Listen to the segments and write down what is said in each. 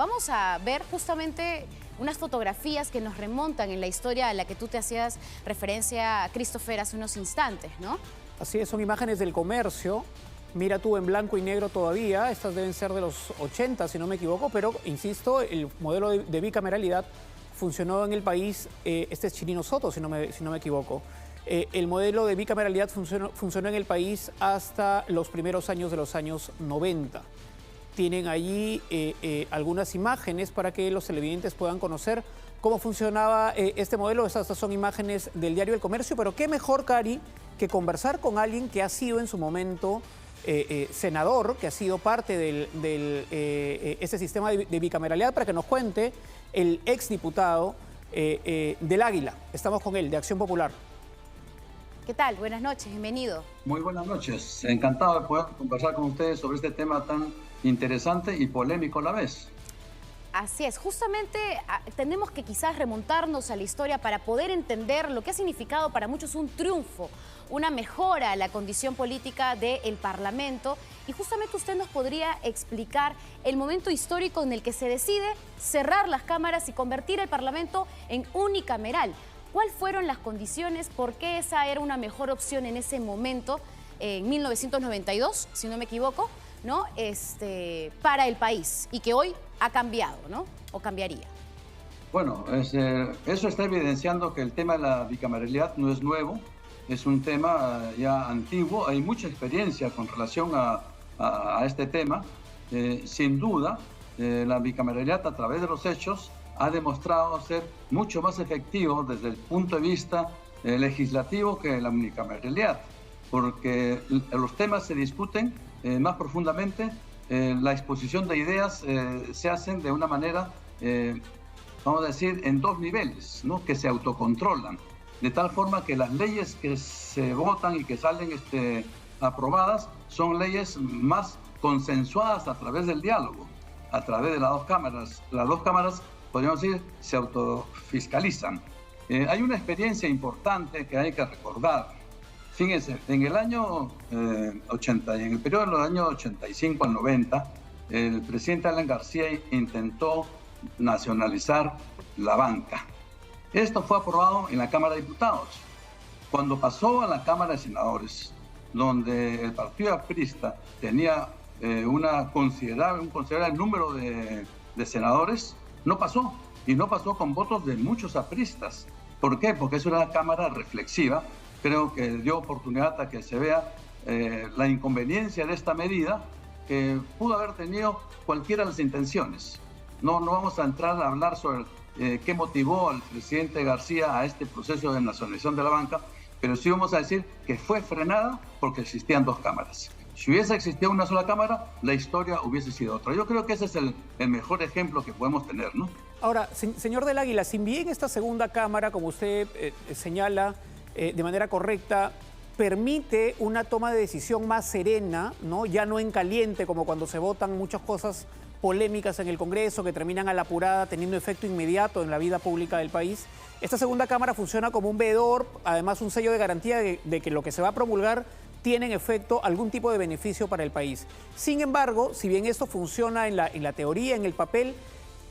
Vamos a ver justamente unas fotografías que nos remontan en la historia a la que tú te hacías referencia, Christopher, hace unos instantes, ¿no? Así es, son imágenes del comercio. Mira tú, en blanco y negro todavía. Estas deben ser de los 80, si no me equivoco, pero insisto, el modelo de bicameralidad funcionó en el país. Este es Chirino Soto, si no me equivoco. El modelo de bicameralidad funcionó en el país hasta los primeros años de los años 90. Tienen allí algunas imágenes para que los televidentes puedan conocer cómo funcionaba este modelo. Estas son imágenes del diario El Comercio, pero qué mejor, Cari, que conversar con alguien que ha sido en su momento senador, que ha sido parte de este sistema de bicameralidad, para que nos cuente el exdiputado del Águila. Estamos con él, de Acción Popular. ¿Qué tal? Buenas noches, bienvenido. Muy buenas noches. Encantado de poder conversar con ustedes sobre este tema tan interesante y polémico a la vez. Así es, justamente tenemos que quizás remontarnos a la historia para poder entender lo que ha significado para muchos un triunfo, una mejora a la condición política del Parlamento. Y justamente usted nos podría explicar el momento histórico en el que se decide cerrar las cámaras y convertir el Parlamento en unicameral. ¿Cuáles fueron las condiciones? ¿Por qué esa era una mejor opción en ese momento, en 1992, si no me equivoco, ¿no? Para el país, y que hoy ha cambiado, ¿no? O cambiaría. Bueno, eso está evidenciando que el tema de la bicameralidad no es nuevo, es un tema ya antiguo. Hay mucha experiencia con relación a este tema. Sin duda, la bicameralidad a través de los hechos ha demostrado ser mucho más efectivo desde el punto de vista legislativo que la unicameralidad, porque los temas se discuten más profundamente, la exposición de ideas se hacen de una manera, vamos a decir, en dos niveles, ¿no? Que se autocontrolan, de tal forma que las leyes que se votan y que salen aprobadas son leyes más consensuadas a través del diálogo, a través de las dos cámaras. Las dos cámaras, podríamos decir, se autofiscalizan. Hay una experiencia importante que hay que recordar. Fíjense, en el año 80 y en el periodo de los años 85 al 90, el presidente Alan García intentó nacionalizar la banca. Esto fue aprobado en la Cámara de Diputados. Cuando pasó a la Cámara de Senadores, donde el partido aprista tenía un considerable número de senadores, no pasó, y no pasó con votos de muchos apristas. ¿Por qué? Porque es una Cámara reflexiva. Creo que dio oportunidad a que se vea la inconveniencia de esta medida, que pudo haber tenido cualquiera de las intenciones. No vamos a entrar a hablar sobre qué motivó al presidente García a este proceso de nacionalización de la banca, pero sí vamos a decir que fue frenada porque existían dos cámaras. Si hubiese existido una sola cámara, la historia hubiese sido otra. Yo creo que ese es el mejor ejemplo que podemos tener, ¿no? Ahora, señor del Águila, si bien esta segunda cámara, como usted señala de manera correcta, permite una toma de decisión más serena, ¿no? Ya no en caliente, como cuando se votan muchas cosas polémicas en el Congreso que terminan a la apurada teniendo efecto inmediato en la vida pública del país. Esta segunda cámara funciona como un veedor, además un sello de garantía de que lo que se va a promulgar tiene en efecto algún tipo de beneficio para el país. Sin embargo, si bien esto funciona en la teoría, en el papel,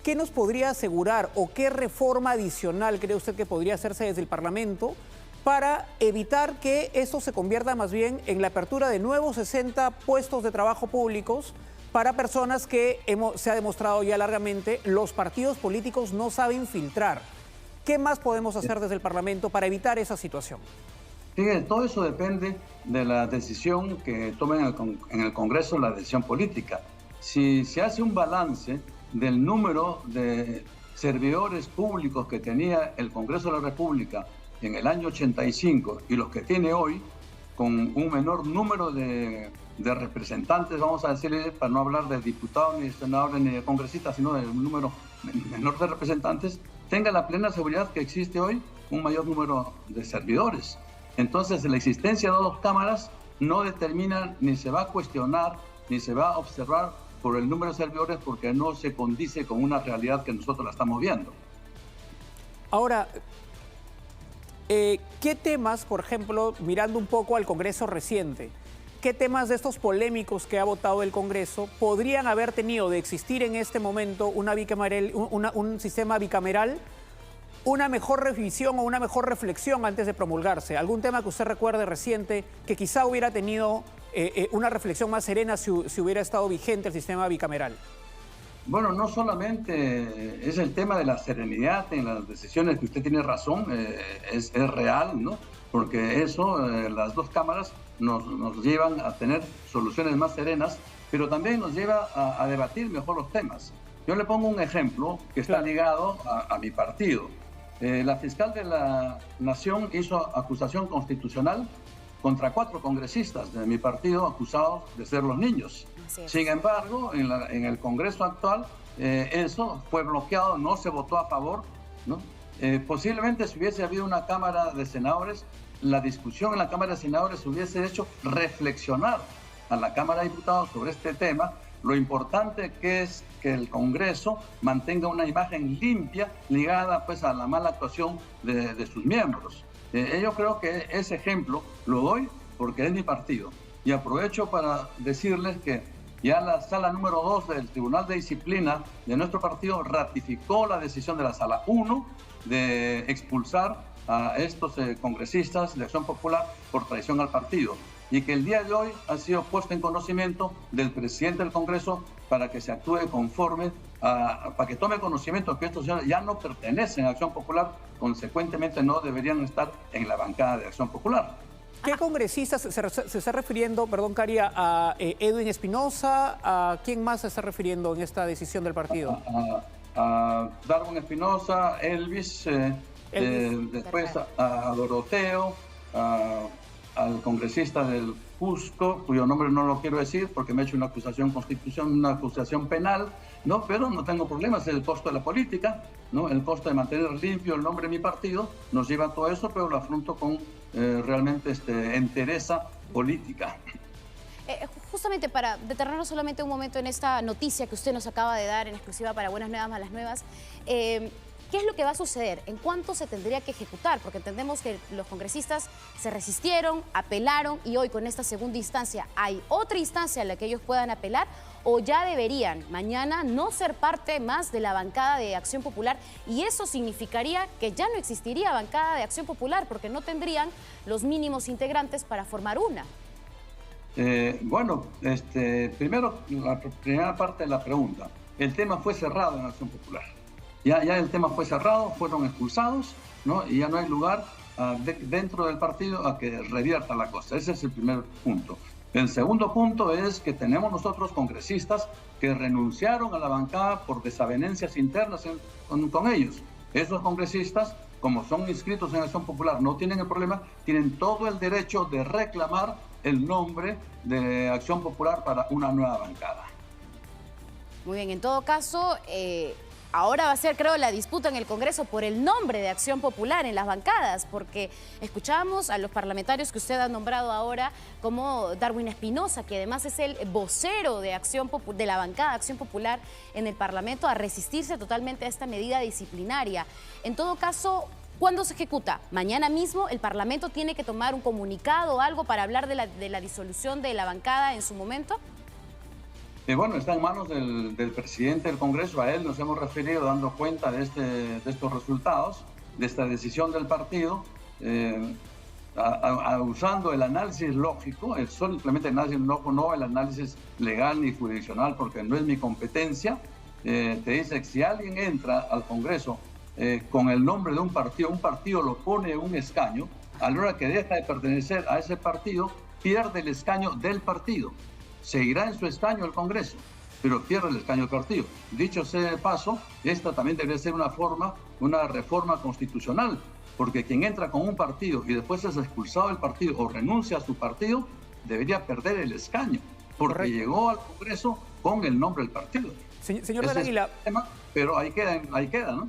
¿qué nos podría asegurar o qué reforma adicional cree usted que podría hacerse desde el Parlamento para evitar que esto se convierta más bien en la apertura de nuevos 60 puestos de trabajo públicos para personas que se ha demostrado ya largamente los partidos políticos no saben filtrar? ¿Qué más podemos hacer desde el Parlamento para evitar esa situación? Fíjense, todo eso depende de la decisión que tomen en el Congreso, la decisión política. Si se hace un balance del número de servidores públicos que tenía el Congreso de la República en el año 85 y los que tiene hoy, con un menor número de representantes, vamos a decirle, para no hablar de diputados, ni de senadores, ni de congresistas, sino de un número menor de representantes, tenga la plena seguridad que existe hoy un mayor número de servidores. Entonces, la existencia de dos cámaras no determina, ni se va a cuestionar, ni se va a observar por el número de servidores, porque no se condice con una realidad que nosotros la estamos viendo. Ahora, ¿qué temas, por ejemplo, mirando un poco al Congreso reciente, ¿qué temas de estos polémicos que ha votado el Congreso podrían haber tenido de existir en este momento un sistema bicameral, una mejor revisión o una mejor reflexión antes de promulgarse? ¿Algún tema que usted recuerde reciente que quizá hubiera tenido una reflexión más serena si hubiera estado vigente el sistema bicameral? Bueno, no solamente es el tema de la serenidad en las decisiones, que usted tiene razón, es real, ¿no? Porque eso, las dos cámaras nos llevan a tener soluciones más serenas, pero también nos lleva a debatir mejor los temas. Yo le pongo un ejemplo que está ligado a mi partido. La fiscal de la Nación hizo acusación constitucional contra 4 congresistas de mi partido acusados de ser los niños. Sin embargo, en el Congreso actual, eso fue bloqueado, no se votó a favor, ¿no? Posiblemente si hubiese habido una Cámara de Senadores, la discusión en la Cámara de Senadores hubiese hecho reflexionar a la Cámara de Diputados sobre este tema, lo importante que es que el Congreso mantenga una imagen limpia ligada pues a la mala actuación de sus miembros. Yo creo que ese ejemplo lo doy porque es mi partido. Y aprovecho para decirles que ya la sala número 2 del Tribunal de Disciplina de nuestro partido ratificó la decisión de la sala 1 de expulsar a estos congresistas de Acción Popular por traición al partido, y que el día de hoy ha sido puesto en conocimiento del presidente del Congreso para que se actúe conforme, para que tome conocimiento que estos señores ya no pertenecen a Acción Popular, consecuentemente no deberían estar en la bancada de Acción Popular. ¿Qué congresistas se está refiriendo, perdón, Caria, a Edwin Espinosa? ¿A quién más se está refiriendo en esta decisión del partido? A Darwin Espinosa, Elvis, después a Doroteo, al congresista del Cusco, cuyo nombre no lo quiero decir porque me ha hecho una acusación constitucional, una acusación penal, ¿no? Pero no tengo problemas, es el costo de la política, ¿no? El costo de mantener limpio el nombre de mi partido nos lleva a todo eso, pero lo afronto con realmente entereza política. Justamente para detenernos solamente un momento en esta noticia que usted nos acaba de dar en exclusiva para Buenas Nuevas, Malas Nuevas, ¿qué es lo que va a suceder? ¿En cuánto se tendría que ejecutar? Porque entendemos que los congresistas se resistieron, apelaron y hoy con esta segunda instancia, ¿hay otra instancia en la que ellos puedan apelar o ya deberían mañana no ser parte más de la bancada de Acción Popular? Y eso significaría que ya no existiría bancada de Acción Popular porque no tendrían los mínimos integrantes para formar una. Bueno, primero, la primera parte de la pregunta. El tema fue cerrado en Acción Popular. Ya el tema fue cerrado, fueron expulsados, ¿no? Y ya no hay lugar dentro del partido a que revierta la cosa. Ese es el primer punto. El segundo punto es que tenemos nosotros congresistas que renunciaron a la bancada por desavenencias internas con ellos. Esos congresistas, como son inscritos en Acción Popular, no tienen el problema, tienen todo el derecho de reclamar el nombre de Acción Popular para una nueva bancada. Muy bien, en todo caso, ahora va a ser, creo, la disputa en el Congreso por el nombre de Acción Popular en las bancadas, porque escuchamos a los parlamentarios que usted ha nombrado ahora, como Darwin Espinosa, que además es el vocero de la bancada de Acción Popular en el Parlamento, a resistirse totalmente a esta medida disciplinaria. En todo caso, ¿cuándo se ejecuta? ¿Mañana mismo el Parlamento tiene que tomar un comunicado o algo para hablar de la disolución de la bancada en su momento? Bueno, está en manos del presidente del Congreso. A él nos hemos referido dando cuenta de estos resultados, de esta decisión del partido, usando el análisis lógico, simplemente el análisis lógico, no el análisis legal ni jurisdiccional, porque no es mi competencia. Te dice que si alguien entra al Congreso con el nombre de un partido lo pone en un escaño, a la hora que deja de pertenecer a ese partido, pierde el escaño del partido. Seguirá en su escaño el Congreso, pero pierde el escaño del partido. Dicho sea de paso, esta también debería ser una reforma constitucional, porque quien entra con un partido y después es expulsado del partido o renuncia a su partido, debería perder el escaño, porque correcto, llegó al Congreso con el nombre del partido. Señor del Águila, pero ahí queda, ¿no?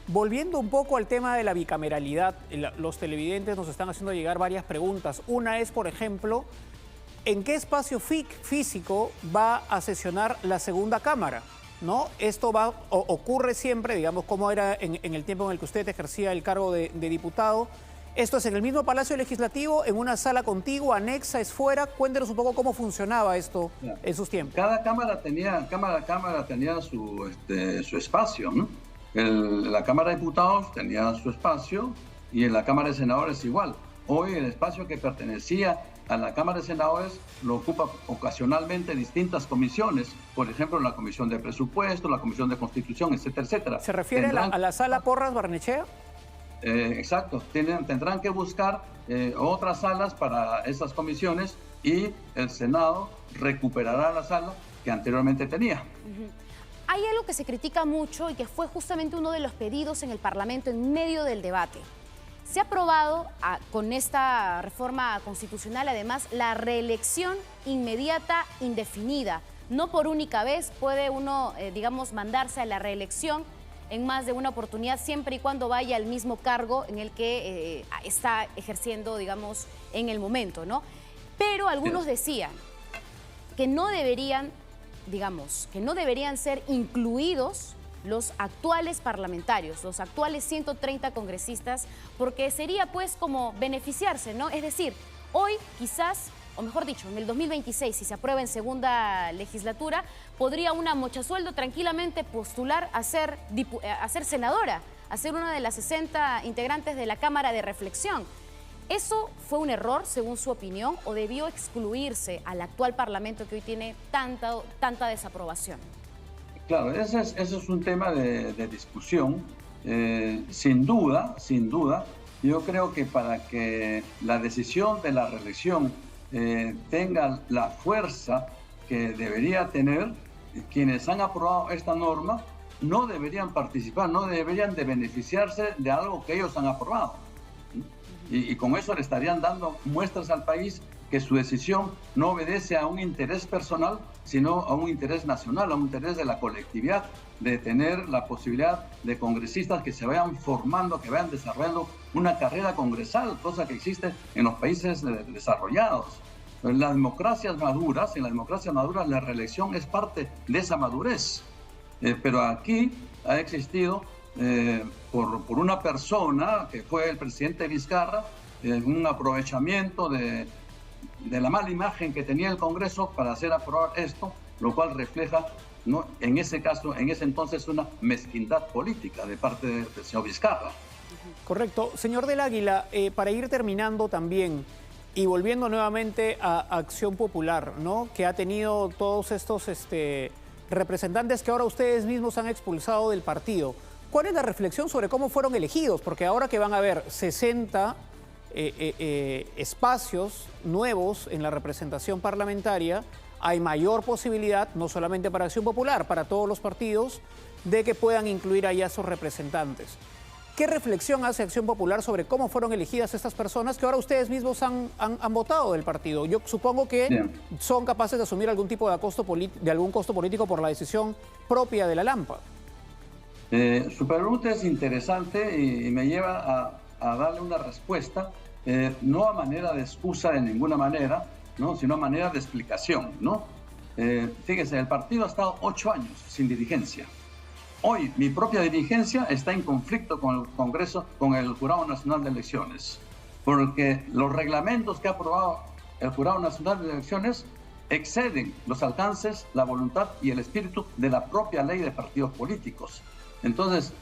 Volviendo un poco al tema de la bicameralidad, los televidentes nos están haciendo llegar varias preguntas. Una es, por ejemplo, ¿en qué espacio físico va a sesionar la segunda Cámara? ¿No? Esto ocurre siempre, digamos, como era en el tiempo en el que usted ejercía el cargo de diputado. Esto es en el mismo Palacio Legislativo, en una sala contigua, anexa, es fuera. Cuéntenos un poco cómo funcionaba esto en sus tiempos. Cada cámara tenía su espacio, ¿no? La Cámara de Diputados tenía su espacio y en la Cámara de Senadores igual. Hoy el espacio que pertenecía a la Cámara de Senadores lo ocupa ocasionalmente distintas comisiones, por ejemplo, la Comisión de Presupuesto, la Comisión de Constitución, etcétera, etcétera. ¿Se refiere a la sala Porras Barnechea? Exacto, tendrán que buscar otras salas para esas comisiones y el Senado recuperará la sala que anteriormente tenía. Hay algo que se critica mucho y que fue justamente uno de los pedidos en el Parlamento en medio del debate. Se ha aprobado con esta reforma constitucional, además, la reelección inmediata indefinida. No por única vez puede uno, digamos, mandarse a la reelección en más de una oportunidad, siempre y cuando vaya al mismo cargo en el que está ejerciendo, digamos, en el momento, ¿no? Pero algunos decían que no deberían, digamos, que no deberían ser incluidos los actuales parlamentarios, los actuales 130 congresistas, porque sería pues como beneficiarse, ¿no? Es decir, hoy quizás, o mejor dicho, en el 2026, si se aprueba en segunda legislatura, podría una mochasueldo tranquilamente postular a ser senadora, a ser una de las 60 integrantes de la Cámara de Reflexión. ¿Eso fue un error, según su opinión, o debió excluirse al actual Parlamento que hoy tiene tanta desaprobación? Claro, ese es un tema de discusión. Sin duda, yo creo que para que la decisión de la reelección tenga la fuerza que debería tener, quienes han aprobado esta norma no deberían participar, no deberían de beneficiarse de algo que ellos han aprobado. Y con eso le estarían dando muestras al país que su decisión no obedece a un interés personal, sino a un interés nacional, a un interés de la colectividad, de tener la posibilidad de congresistas que se vayan formando, que vayan desarrollando una carrera congresal, cosa que existe en los países desarrollados. En las democracias maduras, la reelección es parte de esa madurez. Pero aquí ha existido, por una persona que fue el presidente Vizcarra, un aprovechamiento de la mala imagen que tenía el Congreso para hacer aprobar esto, lo cual refleja, ¿no?, en ese caso, en ese entonces, una mezquindad política de parte del señor Vizcarra. Correcto. Señor del Águila, para ir terminando también y volviendo nuevamente a Acción Popular, ¿no?, que ha tenido todos estos representantes que ahora ustedes mismos han expulsado del partido. ¿Cuál es la reflexión sobre cómo fueron elegidos? Porque ahora que van a haber 60 espacios nuevos en la representación parlamentaria, hay mayor posibilidad, no solamente para Acción Popular, para todos los partidos, de que puedan incluir allá a sus representantes. ¿Qué reflexión hace Acción Popular sobre cómo fueron elegidas estas personas que ahora ustedes mismos han votado del partido? Yo supongo que son capaces de asumir algún tipo de algún costo político por la decisión propia de la Lampa. Su pregunta es interesante y me lleva a darle una respuesta, no a manera de excusa de ninguna manera, ¿no?, sino a manera de explicación, ¿no? Fíjese, el partido ha estado 8 años sin dirigencia. Hoy mi propia dirigencia está en conflicto con el Congreso, con el Jurado Nacional de Elecciones, porque los reglamentos que ha aprobado el Jurado Nacional de Elecciones exceden los alcances, la voluntad y el espíritu de la propia ley de partidos políticos. Entonces,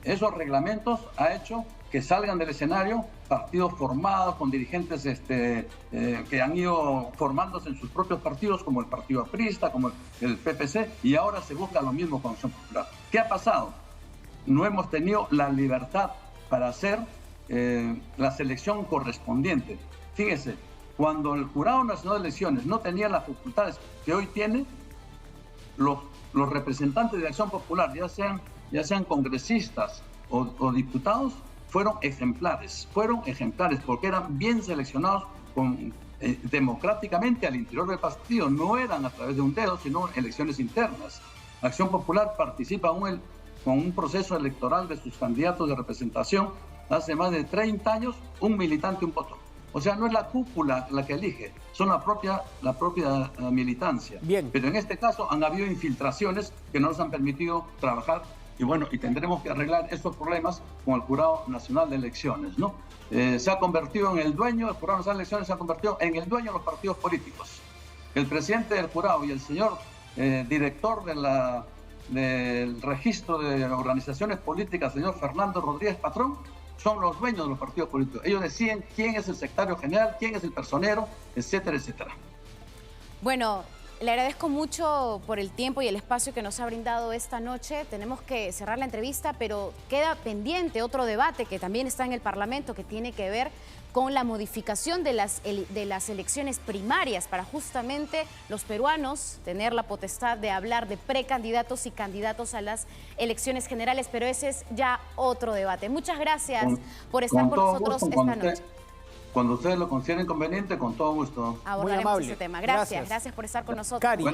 esos reglamentos ha hecho que salgan del escenario partidos formados con dirigentes que han ido formándose en sus propios partidos, como el Partido Aprista, como el PPC, y ahora se busca lo mismo con Acción Popular. ¿Qué ha pasado? No hemos tenido la libertad para hacer la selección correspondiente. Fíjese, cuando el Jurado Nacional de Elecciones no tenía las facultades que hoy tiene, los representantes de Acción Popular, ya sean congresistas o diputados, fueron ejemplares porque eran bien seleccionados democráticamente al interior del partido, no eran a través de un dedo, sino elecciones internas. Acción Popular participa con un proceso electoral de sus candidatos de representación hace más de 30 años, un militante, un voto. O sea, no es la cúpula la que elige, son la propia militancia. Bien. Pero en este caso han habido infiltraciones que no nos han permitido trabajar y bueno, y tendremos que arreglar estos problemas con el Jurado Nacional de Elecciones, ¿no? Se ha convertido en el dueño, el Jurado Nacional de Elecciones se ha convertido en el dueño de los partidos políticos. El presidente del jurado y el señor director del registro de organizaciones políticas, señor Fernando Rodríguez Patrón, son los dueños de los partidos políticos. Ellos deciden quién es el secretario general, quién es el personero, etcétera, etcétera. Bueno, le agradezco mucho por el tiempo y el espacio que nos ha brindado esta noche. Tenemos que cerrar la entrevista, pero queda pendiente otro debate que también está en el Parlamento, que tiene que ver con la modificación de las elecciones primarias para justamente los peruanos tener la potestad de hablar de precandidatos y candidatos a las elecciones generales, pero ese es ya otro debate. Muchas gracias por estar con nosotros esta noche. Cuando ustedes lo consideren conveniente, con todo gusto. Abordaremos ese tema. Gracias por estar con nosotros. Cari.